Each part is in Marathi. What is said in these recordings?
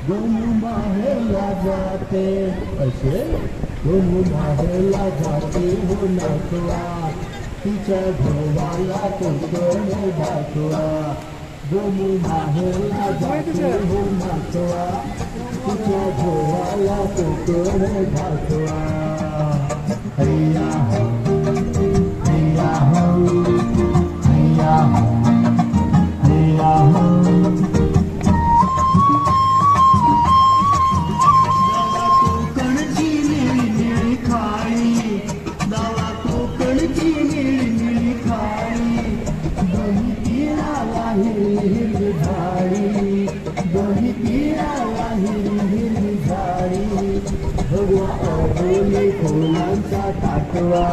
गोमू माहेला जाते असे गोमू माहेला जाते हो नाचवा तिच्या घोवाला कोकण दाखवा गोमू माहेला जाते हो नाचवा तिच्या घोवाला कोकण दाखवा हैया हो हैया हो हैया हो हैया हो भगवा अबोली फुलांचा ताटवा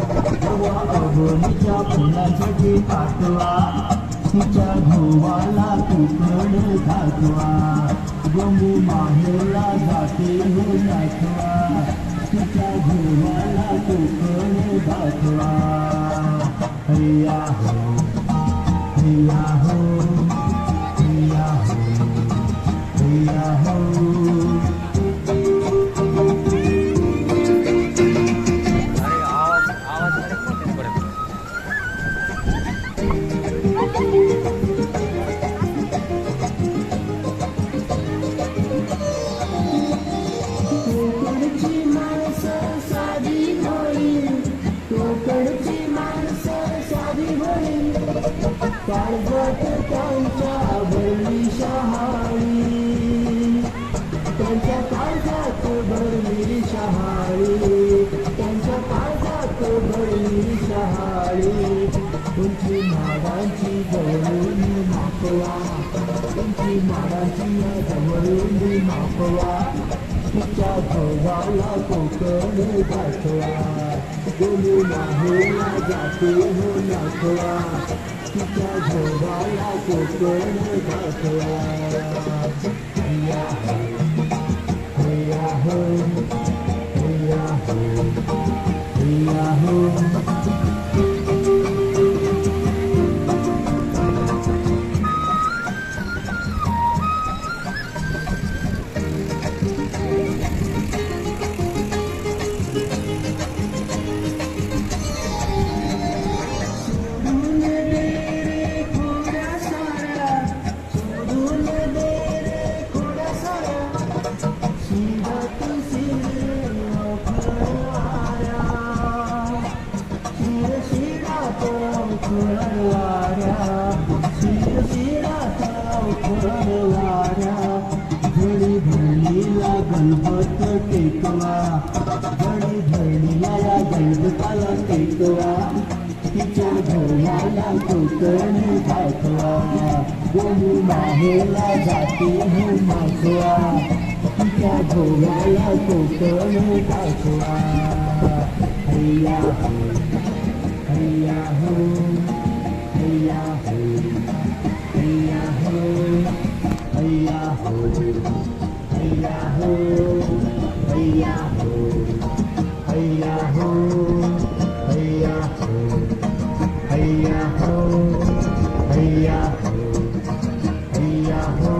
भगवा अबोलीच्या फुलांसाठी पाठवा तिच्या घोवाला कोकण दाखवा गोमू माहेला जाते हो नाचवा तिच्या घोवाला कोकण दाखवा हैया हो हैया हो हैया हो हैया हो काळजात त्यांच्या भरली शहाळी त्यांच्या काळजात भरली शहाळी त्यांच्या काळजात भरली शहाळी तुमची माडांची जवळून मापवा तुमची माडांची जवळून मापवा तिच्या घोवाला कोकण दाखवा गोमू माहेला जाते हो नाचवा तिच्या घोवाला कोकण दाखवा हैया हो हैया हो हैया हो हैया हो घडी धरणीला गणपत टेकवा घडी धरणीला या गणपताला टेकवा तिच्या घोवाला कोकण दाखवा गोमू माहेला जाते हो नाचवा तिच्या घोवाला कोकण दाखवा हैया हो हैया हो हैया हो हैया हो हैया हो हैया हो हैया हो हैया हो हैया हो हैया हो हैया हो हैया हो